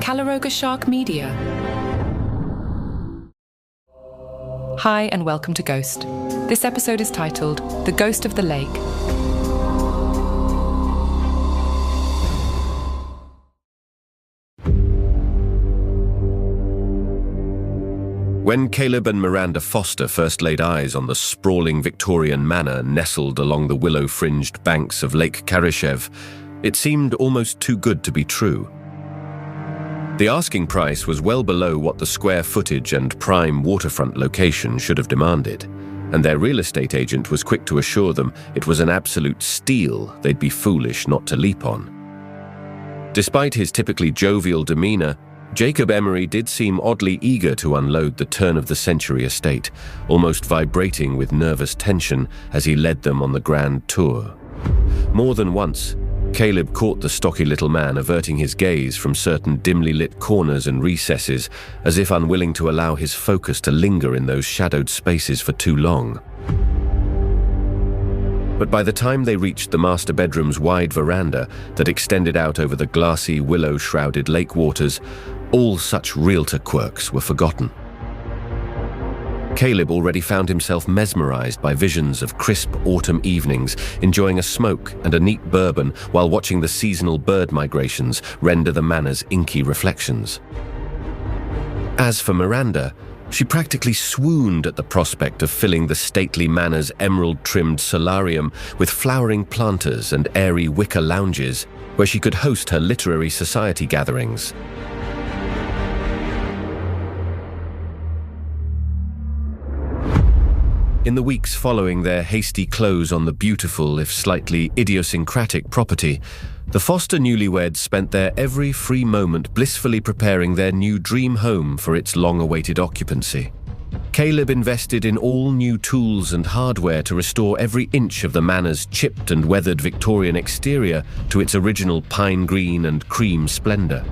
Shark Media. Hi and welcome to Ghost. This episode is titled The Ghost of the Lake. When Caleb and Miranda Foster first laid eyes on the sprawling Victorian manor nestled along the willow-fringed banks of Lake Karishev, it seemed almost too good to be true. The asking price was well below what the square footage and prime waterfront location should have demanded, and their real estate agent was quick to assure them it was an absolute steal they'd be foolish not to leap on. Despite his typically jovial demeanor, Jacob Emery did seem oddly eager to unload the turn-of-the-century estate, almost vibrating with nervous tension as he led them on the grand tour. More than once, Caleb caught the stocky little man averting his gaze from certain dimly lit corners and recesses, as if unwilling to allow his focus to linger in those shadowed spaces for too long. But by the time they reached the master bedroom's wide veranda that extended out over the glassy, willow-shrouded lake waters, all such realtor quirks were forgotten. Caleb already found himself mesmerized by visions of crisp autumn evenings, enjoying a smoke and a neat bourbon while watching the seasonal bird migrations render the manor's inky reflections. As for Miranda, she practically swooned at the prospect of filling the stately manor's emerald-trimmed solarium with flowering planters and airy wicker lounges, where she could host her literary society gatherings. In the weeks following their hasty close on the beautiful, if slightly idiosyncratic property, the Foster newlyweds spent their every free moment blissfully preparing their new dream home for its long-awaited occupancy. Caleb invested in all new tools and hardware to restore every inch of the manor's chipped and weathered Victorian exterior to its original pine green and cream splendor.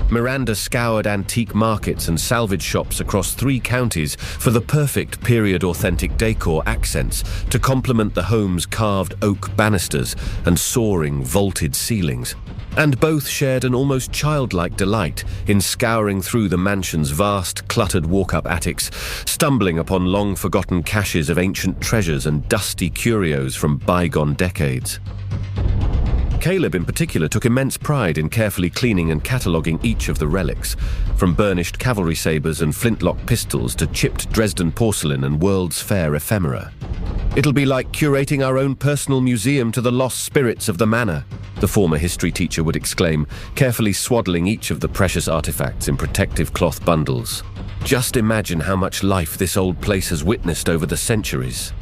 Miranda scoured antique markets and salvage shops across 3 counties for the perfect period-authentic decor accents to complement the home's carved oak banisters and soaring vaulted ceilings. And both shared an almost childlike delight in scouring through the mansion's vast, cluttered walk-up attics, stumbling upon long-forgotten caches of ancient treasures and dusty curios from bygone decades. Caleb in particular took immense pride in carefully cleaning and cataloguing each of the relics, from burnished cavalry sabers and flintlock pistols to chipped Dresden porcelain and World's Fair ephemera. "It'll be like curating our own personal museum to the lost spirits of the manor," the former history teacher would exclaim, carefully swaddling each of the precious artifacts in protective cloth bundles. "Just imagine how much life this old place has witnessed over the centuries."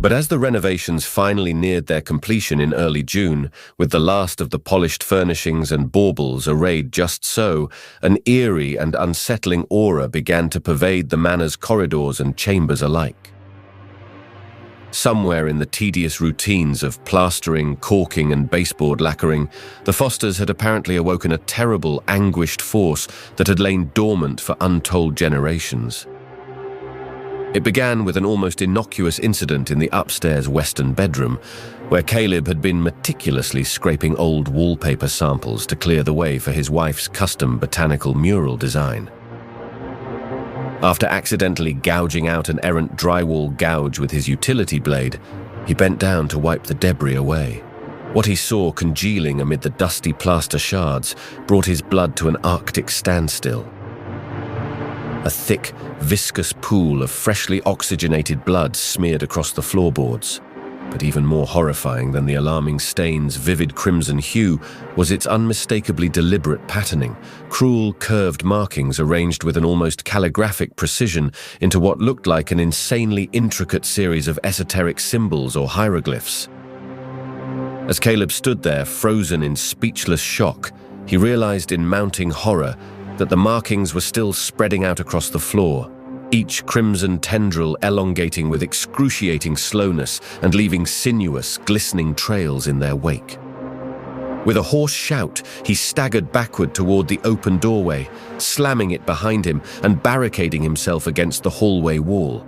But as the renovations finally neared their completion in early June, with the last of the polished furnishings and baubles arrayed just so, an eerie and unsettling aura began to pervade the manor's corridors and chambers alike. Somewhere in the tedious routines of plastering, caulking, and baseboard lacquering, the Fosters had apparently awoken a terrible, anguished force that had lain dormant for untold generations. It began with an almost innocuous incident in the upstairs western bedroom, where Caleb had been meticulously scraping old wallpaper samples to clear the way for his wife's custom botanical mural design. After accidentally gouging out an errant drywall gouge with his utility blade, he bent down to wipe the debris away. What he saw congealing amid the dusty plaster shards brought his blood to an arctic standstill. A thick, viscous pool of freshly oxygenated blood smeared across the floorboards. But even more horrifying than the alarming stain's vivid crimson hue was its unmistakably deliberate patterning, cruel curved markings arranged with an almost calligraphic precision into what looked like an insanely intricate series of esoteric symbols or hieroglyphs. As Caleb stood there, frozen in speechless shock, he realized in mounting horror that the markings were still spreading out across the floor, each crimson tendril elongating with excruciating slowness and leaving sinuous, glistening trails in their wake. With a hoarse shout, he staggered backward toward the open doorway, slamming it behind him and barricading himself against the hallway wall.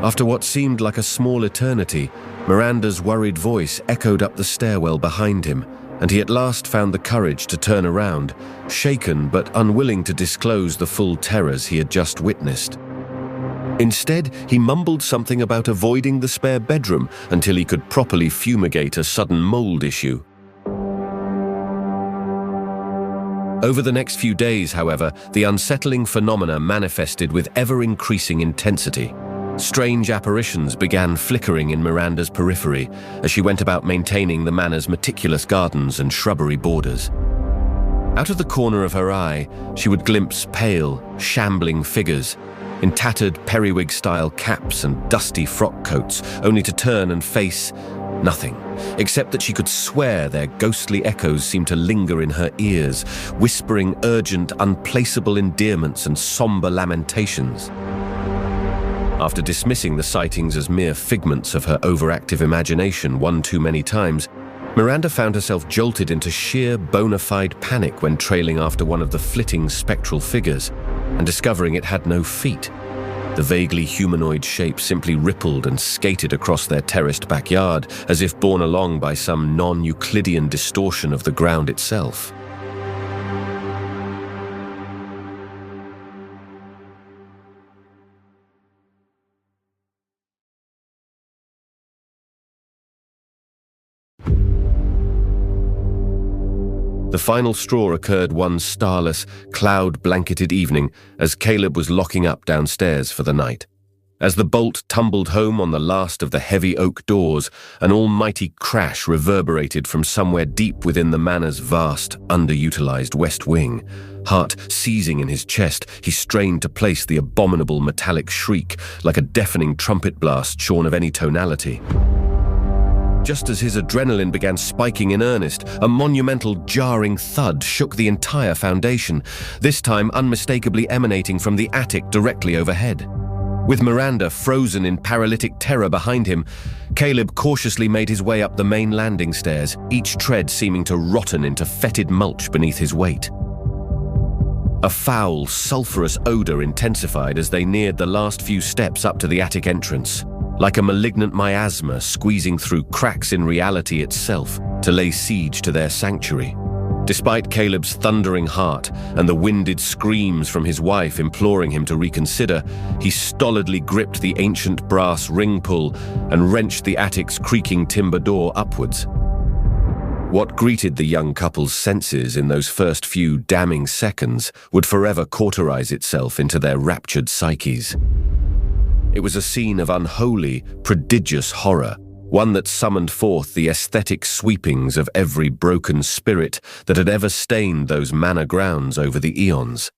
After what seemed like a small eternity, Miranda's worried voice echoed up the stairwell behind him, and he at last found the courage to turn around, shaken but unwilling to disclose the full terrors he had just witnessed. Instead, he mumbled something about avoiding the spare bedroom until he could properly fumigate a sudden mold issue. Over the next few days, however, the unsettling phenomena manifested with ever-increasing intensity. Strange apparitions began flickering in Miranda's periphery as she went about maintaining the manor's meticulous gardens and shrubbery borders. Out of the corner of her eye, she would glimpse pale, shambling figures in tattered periwig-style caps and dusty frock coats, only to turn and face nothing, except that she could swear their ghostly echoes seemed to linger in her ears, whispering urgent, unplaceable endearments and somber lamentations. After dismissing the sightings as mere figments of her overactive imagination one too many times, Miranda found herself jolted into sheer bona fide panic when trailing after one of the flitting spectral figures and discovering it had no feet. The vaguely humanoid shape simply rippled and skated across their terraced backyard as if borne along by some non-Euclidean distortion of the ground itself. The final straw occurred one starless, cloud-blanketed evening as Caleb was locking up downstairs for the night. As the bolt tumbled home on the last of the heavy oak doors, an almighty crash reverberated from somewhere deep within the manor's vast, underutilized west wing. Heart seizing in his chest, he strained to place the abominable metallic shriek, like a deafening trumpet blast shorn of any tonality. Just as his adrenaline began spiking in earnest, a monumental jarring thud shook the entire foundation, this time unmistakably emanating from the attic directly overhead. With Miranda frozen in paralytic terror behind him, Caleb cautiously made his way up the main landing stairs, each tread seeming to rotten into fetid mulch beneath his weight. A foul, sulphurous odor intensified as they neared the last few steps up to the attic entrance, like a malignant miasma squeezing through cracks in reality itself to lay siege to their sanctuary. Despite Caleb's thundering heart and the winded screams from his wife imploring him to reconsider, he stolidly gripped the ancient brass ring pull and wrenched the attic's creaking timber door upwards. What greeted the young couple's senses in those first few damning seconds would forever cauterize itself into their raptured psyches. It was a scene of unholy, prodigious horror, one that summoned forth the aesthetic sweepings of every broken spirit that had ever stained those manor grounds over the eons.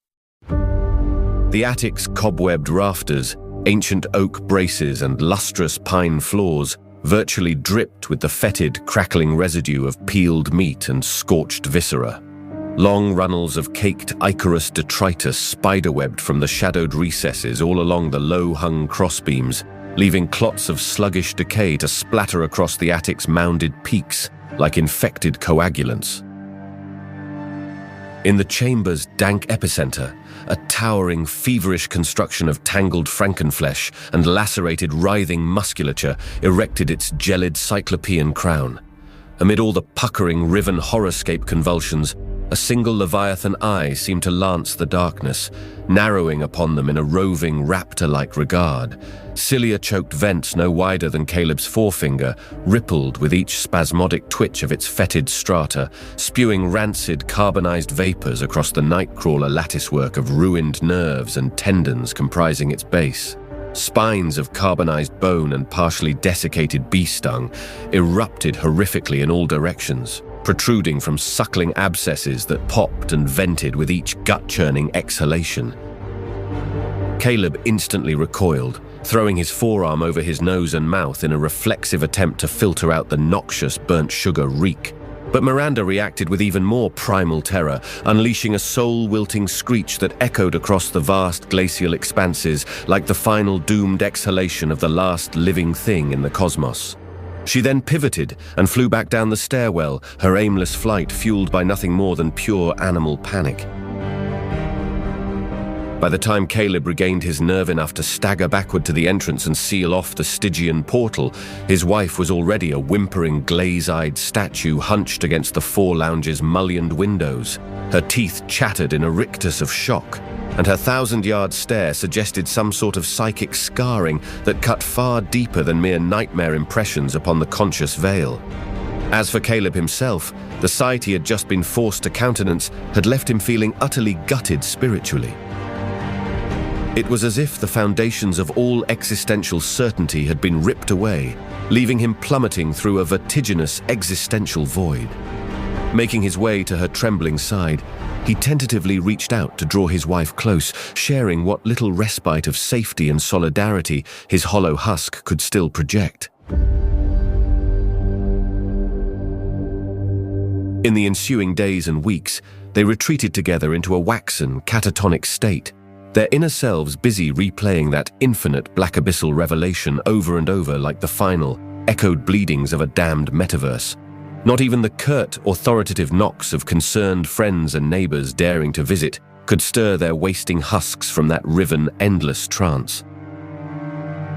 The attic's cobwebbed rafters, ancient oak braces and lustrous pine floors virtually dripped with the fetid, crackling residue of peeled meat and scorched viscera. Long runnels of caked Icarus detritus spiderwebbed from the shadowed recesses all along the low-hung crossbeams, leaving clots of sluggish decay to splatter across the attic's mounded peaks like infected coagulants. In the chamber's dank epicenter, a towering, feverish construction of tangled frankenflesh and lacerated, writhing musculature erected its gelid cyclopean crown. Amid all the puckering, riven horrorscape convulsions, a single leviathan eye seemed to lance the darkness, narrowing upon them in a roving, raptor-like regard. Cilia-choked vents no wider than Caleb's forefinger rippled with each spasmodic twitch of its fetid strata, spewing rancid, carbonized vapors across the nightcrawler latticework of ruined nerves and tendons comprising its base. Spines of carbonized bone and partially desiccated bee-stung erupted horrifically in all directions, protruding from suckling abscesses that popped and vented with each gut-churning exhalation. Caleb instantly recoiled, throwing his forearm over his nose and mouth in a reflexive attempt to filter out the noxious burnt sugar reek. But Miranda reacted with even more primal terror, unleashing a soul-wilting screech that echoed across the vast glacial expanses like the final doomed exhalation of the last living thing in the cosmos. She then pivoted and flew back down the stairwell, her aimless flight fueled by nothing more than pure animal panic. By the time Caleb regained his nerve enough to stagger backward to the entrance and seal off the Stygian portal, his wife was already a whimpering, glaze-eyed statue hunched against the Four Lounge's mullioned windows. Her teeth chattered in a rictus of shock, and her 1,000-yard stare suggested some sort of psychic scarring that cut far deeper than mere nightmare impressions upon the conscious veil. As for Caleb himself, the sight he had just been forced to countenance had left him feeling utterly gutted spiritually. It was as if the foundations of all existential certainty had been ripped away, leaving him plummeting through a vertiginous existential void. Making his way to her trembling side, he tentatively reached out to draw his wife close, sharing what little respite of safety and solidarity his hollow husk could still project. In the ensuing days and weeks, they retreated together into a waxen, catatonic state, their inner selves busy replaying that infinite black abyssal revelation over and over like the final, echoed bleedings of a damned metaverse. Not even the curt, authoritative knocks of concerned friends and neighbors daring to visit could stir their wasting husks from that riven, endless trance.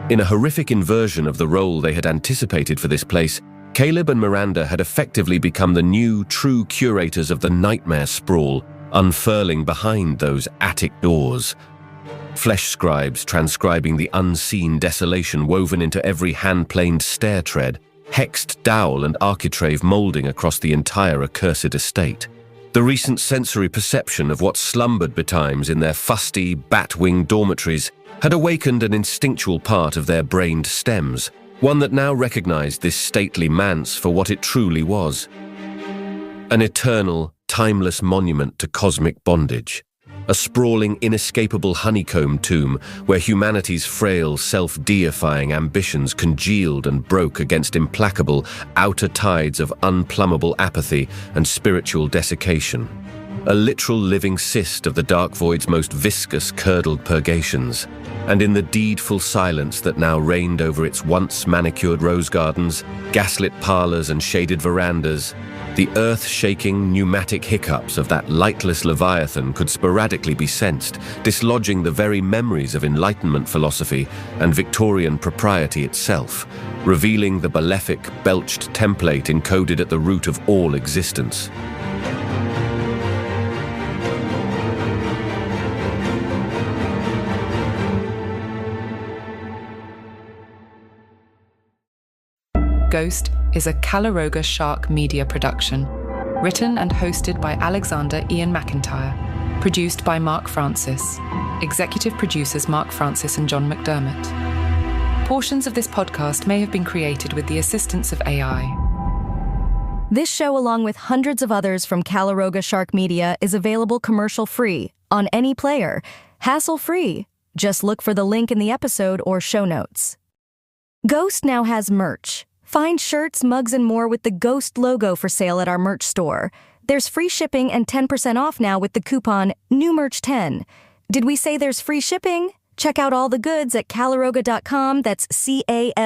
In a horrific inversion of the role they had anticipated for this place, Caleb and Miranda had effectively become the new, true curators of the nightmare sprawl, unfurling behind those attic doors. Flesh scribes transcribing the unseen desolation woven into every hand-planed stair tread, hexed dowel and architrave moulding across the entire accursed estate. The recent sensory perception of what slumbered betimes in their fusty, bat-winged dormitories had awakened an instinctual part of their brained stems, one that now recognized this stately manse for what it truly was. An eternal, timeless monument to cosmic bondage. A sprawling, inescapable honeycomb tomb where humanity's frail, self-deifying ambitions congealed and broke against implacable, outer tides of unplumbable apathy and spiritual desiccation. A literal living cyst of the dark void's most viscous, curdled purgations. And in the deedful silence that now reigned over its once manicured rose gardens, gaslit parlors and shaded verandas, the earth-shaking pneumatic hiccups of that lightless leviathan could sporadically be sensed, dislodging the very memories of Enlightenment philosophy and Victorian propriety itself, revealing the malefic, belched template encoded at the root of all existence. Ghost is a Calaroga Shark Media production, written and hosted by Alexander Ian McIntyre, produced by Mark Francis, executive producers Mark Francis and John McDermott. Portions of this podcast may have been created with the assistance of AI. This show, along with hundreds of others from Calaroga Shark Media, is available commercial-free on any player, hassle-free. Just look for the link in the episode or show notes. Ghost now has merch. Find shirts, mugs, and more with the Ghost logo for sale at our merch store. There's free shipping and 10% off now with the coupon NEWMERCH10. Did we say there's free shipping? Check out all the goods at calaroga.com, that's CALOROGA.com,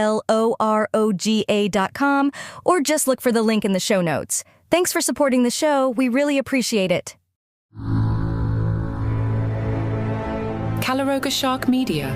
or just look for the link in the show notes. Thanks for supporting the show, we really appreciate it. Calaroga Shark Media.